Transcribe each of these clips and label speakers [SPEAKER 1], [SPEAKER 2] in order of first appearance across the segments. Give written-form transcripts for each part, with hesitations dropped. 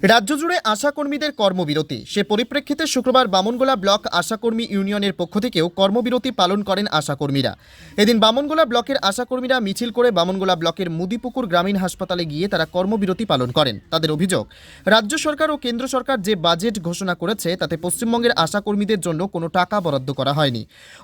[SPEAKER 1] রাজ্য জুড়ে আশাকর্মীদের কর্মবিরতি, সে পরিপ্রেক্ষিতে শুক্রবার বামনগোলা ব্লক আশাকর্মী ইউনিয়নের পক্ষ থেকেও কর্মবিরতি পালন করেন আশাকর্মীরা। এদিন বামনগোলা ব্লকের আশাকর্মীরা মিছিল করে বামনগোলা ব্লকের মুদিপুকুর গ্রামীণ হাসপাতালে গিয়ে তারা কর্মবিরতি পালন করেন। তাদের অভিযোগ, রাজ্য সরকার ও কেন্দ্র সরকার যে বাজেট ঘোষণা করেছে তাতে পশ্চিমবঙ্গের আশাকর্মীদের জন্য কোনো টাকা বরাদ্দ করা হয়নি,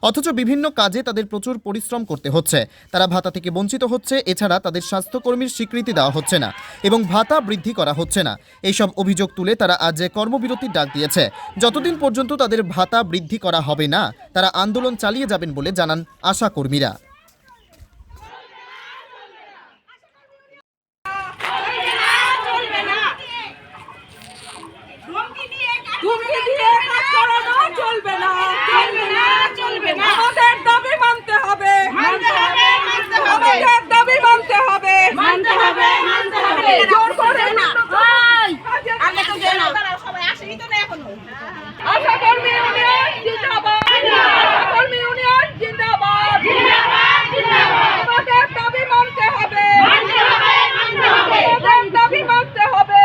[SPEAKER 1] অথচ বিভিন্ন কাজে তাদের প্রচুর পরিশ্রম করতে হচ্ছে। তারা ভাতা থেকে বঞ্চিত হচ্ছে, এছাড়া তাদের স্বাস্থ্যকর্মীর স্বীকৃতি দেওয়া হচ্ছে না এবং ভাতা বৃদ্ধি করা হচ্ছে না। এইসব অভিযোগ তুলে তারা আজ কর্মবিরতির ডাক দিয়েছে। যতদিন পর্যন্ত তাদের ভাতা বৃদ্ধি করা হবে না, তারা আন্দোলন চালিয়ে যাবেন বলে জানান আশাকর্মীরা।
[SPEAKER 2] আমাদের দাবি মানতে হবে, আমাদের দাবি মানতে হবে, জোর করে না। আশাকর্মী ইউনিয়ন জিন্দাবাদ, আশাকর্মী ইউনিয়ন জিন্দাবাদ, আমাদের দাবি মানতে হবে, আমাদের দাবি মানতে হবে,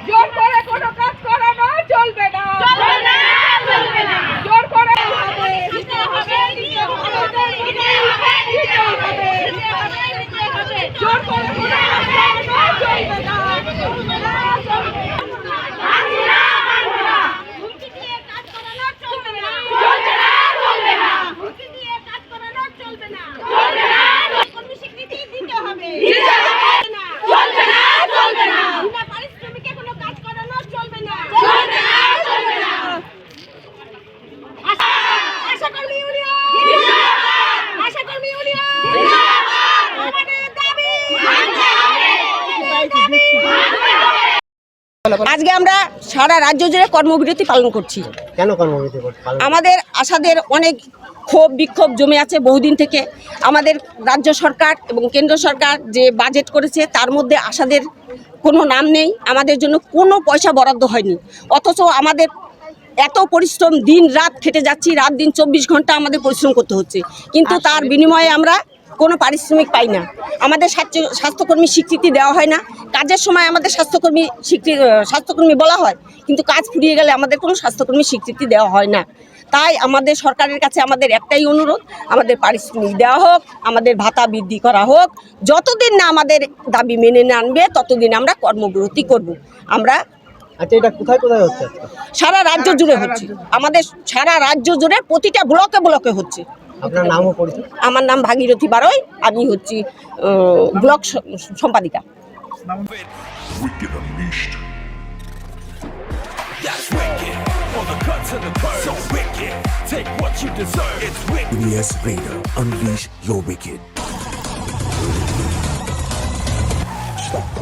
[SPEAKER 2] জোর করে কোনো কাজ করানো চলবে না, জোর করে জোর করে কোনো কাজ করানো চলবে না।
[SPEAKER 3] আজকে আমরা সারা রাজ্য জুড়ে কর্মবিরতি পালন করছি।
[SPEAKER 4] কেন কর্মবিরতি করছেন?
[SPEAKER 3] আমাদের আশাদের অনেক ক্ষোভ বিক্ষোভ জমে আছে বহুদিন থেকে। আমাদের রাজ্য সরকার এবং কেন্দ্র সরকার যে বাজেট করেছে তার মধ্যে আশাদের কোনো নাম নেই, আমাদের জন্য কোনো পয়সা বরাদ্দ হয়নি। অথচ আমাদের এত পরিশ্রম, দিন রাত খেটে যাচ্ছি, রাত দিন 24 ঘন্টা আমাদের পরিশ্রম করতে হচ্ছে, কিন্তু তার বিনিময়ে আমরা কোনো পারিশ্রমিক পাই না। আমাদের স্বাস্থ্যকর্মী স্বীকৃতি দেওয়া হয় না। কাজের সময় আমাদের স্বাস্থ্যকর্মী বলা হয়, কিন্তু কাজ ফুরিয়ে গেলে আমাদের কোনো স্বাস্থ্যকর্মী স্বীকৃতি দেওয়া হয় না। তাই আমাদের সরকারের কাছে আমাদের একটাই অনুরোধ, আমাদের পারিশ্রমিক দেওয়া হোক, আমাদের ভাতা বৃদ্ধি করা হোক। যতদিন না আমাদের দাবি মেনে না আনবে ততদিন আমরা কর্মবিরতি করব। আমরা
[SPEAKER 4] এটা কোথায় কোথায় হচ্ছে?
[SPEAKER 3] সারা রাজ্য জুড়ে হচ্ছে, আমাদের সারা রাজ্য জুড়ে প্রতিটা ব্লকে ব্লকে হচ্ছে।
[SPEAKER 4] আপনার নাম ও পরিচয়?
[SPEAKER 3] আমার নাম ভাগীরথী বারোই, আমি হচ্ছি ব্লক সম্পাদিকা।
[SPEAKER 5] Wicked Unleashed. That's wicked. All the cuts and the curves. So wicked. Take what you deserve. It's wicked.
[SPEAKER 6] Yes, Raider. Unleash your wicked.
[SPEAKER 5] Stop.